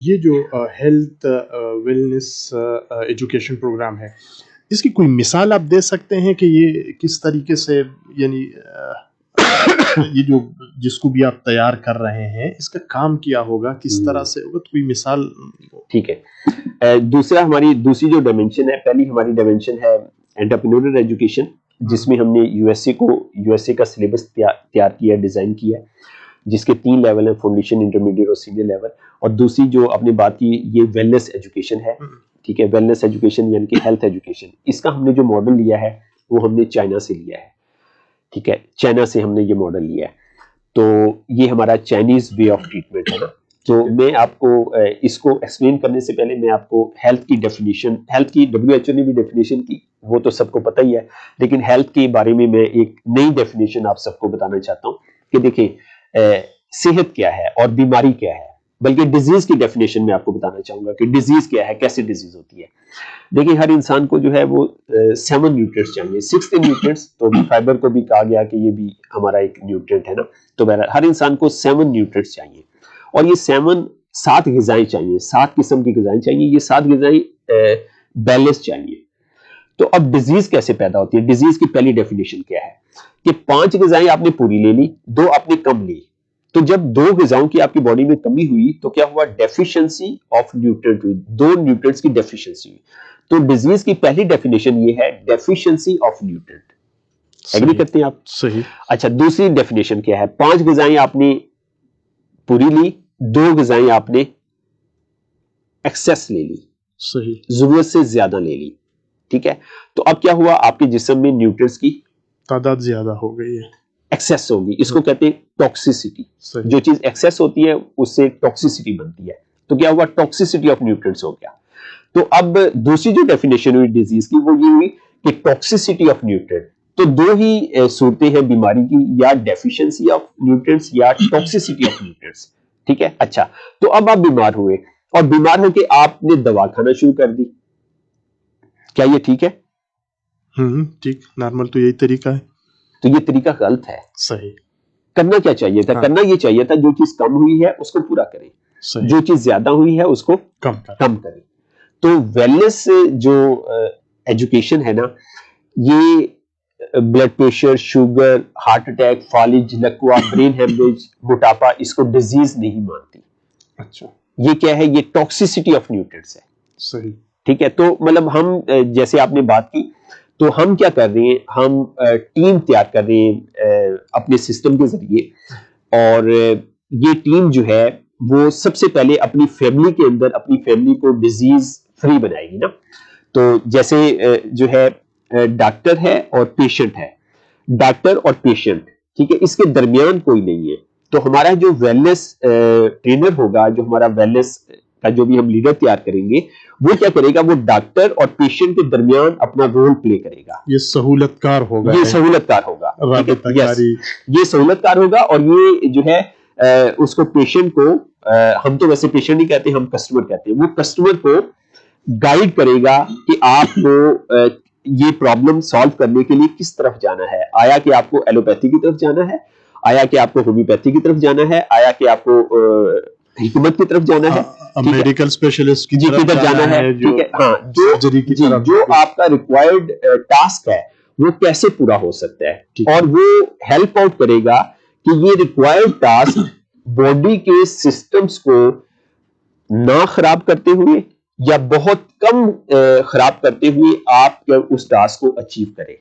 یہ جو health wellness education programme ہے، اس کی کوئی مثال آپ دے سکتے ہیں کہ یہ کس طریقے سے، یعنی یہ جو جس کو بھی آپ تیار کر رہے ہیں اس کا کام کیا ہوگا، کس طرح سے ہوگا، تو کوئی مثال؟ ٹھیک ہے. ہماری دوسری جو ڈائمینشن ہے، پہلی ہماری ڈائمینشن ہے انٹرپرینورل ایجوکیشن، جس میں ہم نے یو ایس اے کا سلیبس تیار کیا، ڈیزائن کیا ہے، جس کے 3 لیول ہیں، فاؤنڈیشن، انٹرمیڈیٹ اور سینئر لیول. اور دوسری جو آپ نے بات کی، یہ ویلنس ایجوکیشن ہے. ٹھیک ہے، ویلنس ایجوکیشن یعنی کہ ہیلتھ ایجوکیشن. اس کا ہم نے جو ماڈل لیا ہے وہ ہم نے چائنا سے لیا ہے. ٹھیک ہے، چائنا سے ہم نے یہ ماڈل لیا ہے. تو یہ ہمارا چائنیز وے آف ٹریٹمنٹ ہے نا. تو میں آپ کو اس کو ایکسپلین کرنے سے پہلے میں آپ کو ہیلتھ کی ڈیفینیشن، ہیلتھ کی WHO نے بھی ڈیفینیشن کی، وہ تو سب کو پتہ ہی ہے، لیکن ہیلتھ کے بارے میں ایک نئی ڈیفینیشن آپ سب کو بتانا چاہتا ہوں کہ دیکھیں صحت کیا ہے اور بیماری کیا ہے، بلکہ ڈیزیز کی ڈیفینیشن میں آپ کو بتانا چاہوں گا کہ ڈیزیز کیا ہے، کیسے ڈیزیز ہوتی ہے. دیکھیں ہر انسان کو جو ہے وہ 7 نیوٹرینٹس چاہیے. 6 نیوٹرینٹس تو فائبر کو بھی کہا گیا کہ یہ بھی ہمارا ایک نیوٹرینٹ ہے نا. تو ہر انسان کو 7 نیوٹرینٹس چاہیے، اور یہ 7 غذائیں چاہیے، 7 قسم کی غذائیں چاہیے. یہ 7 غذائیں بیلنس چاہیے. تو اب ڈیزیز کیسے پیدا ہوتی ہے؟ ڈیزیز کی پہلی ڈیفینیشن کیا ہے کہ 5 غذائیں آپ نے پوری لے لی، 2 آپ نے کم لی. تو جب 2 غذاؤں کی آپ کی باڈی میں کمی ہوئی تو کیا ہوا؟ ڈیفیشنسی آف نیوٹرینٹ ہوئی، 2 نیوٹرینٹس کی ڈیفیشنسی ہوئی. تو ڈیزیز کی پہلی ڈیفینیشن یہ ہے ڈیفیشنسی آف نیوٹرینٹ. ایگری کرتے ہیں آپ؟ صحیح. اچھا، دوسری ڈیفینیشن کیا ہے؟ 5 غذائیں آپ نے پوری لی، 2 غذائیں آپ نے ایکسیس لے لی، صحیح، ضرورت سے زیادہ لے لی. ٹھیک ہے، تو اب کیا ہوا؟ آپ کے جسم میں نیوٹرینٹس کی تعداد زیادہ ہو گئی ہے، ایکسیس ہوگی. اس کو کہتے ہیں ٹاکسیسٹی. جو چیز ایکسیس ہوتی ہے اس سے ٹاکسیسٹی بنتی ہے. تو کیا ہوا؟ ٹاکسیسٹی آف نیوٹرینٹس ہو گیا. تو اب دوسری جو ڈیفینیشن ہوئی ڈیزیز کی وہ یہ ہوئی کہ ٹاکسیسٹی آف نیوٹرینٹ. تو 2 ہی صورتیں ہیں بیماری کی، یا ڈیفیشنسی آف نیوٹرینٹس یا ٹاکسیسٹی آف نیوٹرینٹس. ٹھیک ہے. اچھا، تو اب آپ بیمار ہوئے اور بیمار ہو کے آپ نے دوا کھانا شروع کر دی. کیا یہ ٹھیک ہے؟ ٹھیک، نارمل تو یہی طریقہ ہے. تو یہ طریقہ غلط ہے. صحیح. کرنا کیا چاہیے تھا؟ کرنا یہ چاہیے تھا جو چیز کم ہوئی ہے اس کو پورا کریں، جو چیز زیادہ ہوئی ہے اس کو کم کریں. تو ویلنس جو ایجوکیشن ہے نا، یہ blood pressure, sugar, heart attack, فالج، لکوا، برین ہیمریج، موٹاپا، اس کو ڈیزیز نہیں مانتی. اچھا، یہ کیا ہے؟ یہ ٹاکسیسٹی آف نیوٹرینٹس ہے. صحیح. ٹھیک ہے. تو مطلب ہم جیسے آپ نے بات کی، تو ہم کیا کر رہے ہیں؟ ہم ٹیم تیار کر رہے ہیں اپنے سسٹم کے ذریعے، اور یہ ٹیم جو ہے وہ سب سے پہلے اپنی فیملی کے اندر اپنی فیملی کو ڈیزیز فری بنائے گی نا. تو جیسے جو ہے ڈاکٹر ہے اور پیشنٹ ہے، ڈاکٹر اور پیشنٹ، ٹھیک ہے، اس کے درمیان کوئی نہیں ہے. تو ہمارا جو ویلنس ٹرینر ہوگا، جو ہمارا ویلنس کا جو بھی ہم لیڈر تیار کریں گے، وہ کیا کرے گا؟ وہ ڈاکٹر اور پیشنٹ کے درمیان اپنا رول پلے کرے گا. یہ سہولت کار ہوگا، یہ سہولت کار ہوگا، رابطہ کاری. یہ سہولت کار ہوگا. اور یہ جو ہے اس کو پیشنٹ کو، ہم تو ویسے پیشنٹ نہیں کہتے، ہم کسٹمر کہتے ہیں، وہ کسٹمر کو گائیڈ کرے گا کہ آپ کو یہ پرابلم سالو کرنے کے لیے کس طرف جانا ہے. آیا کہ آپ کو ایلوپیتھی کی طرف جانا ہے، آیا کہ آپ کو ہومیوپیتھی کی طرف جانا ہے، آیا کہ آپ کو حکمت کی طرف جانا ہے، میڈیکل اسپیشلسٹ کی طرف جانا ہے. ٹھیک ہے، ہاں، جو آپ کا ریکوائرڈ ٹاسک ہے وہ کیسے پورا ہو سکتا ہے، اور وہ ہیلپ آؤٹ کرے گا کہ یہ ریکوائرڈ ٹاسک باڈی کے سسٹمز کو نہ خراب کرتے ہوئے یا بہت کم خراب کرتے ہوئے آپ اس ٹاسک کو اچیو کریں.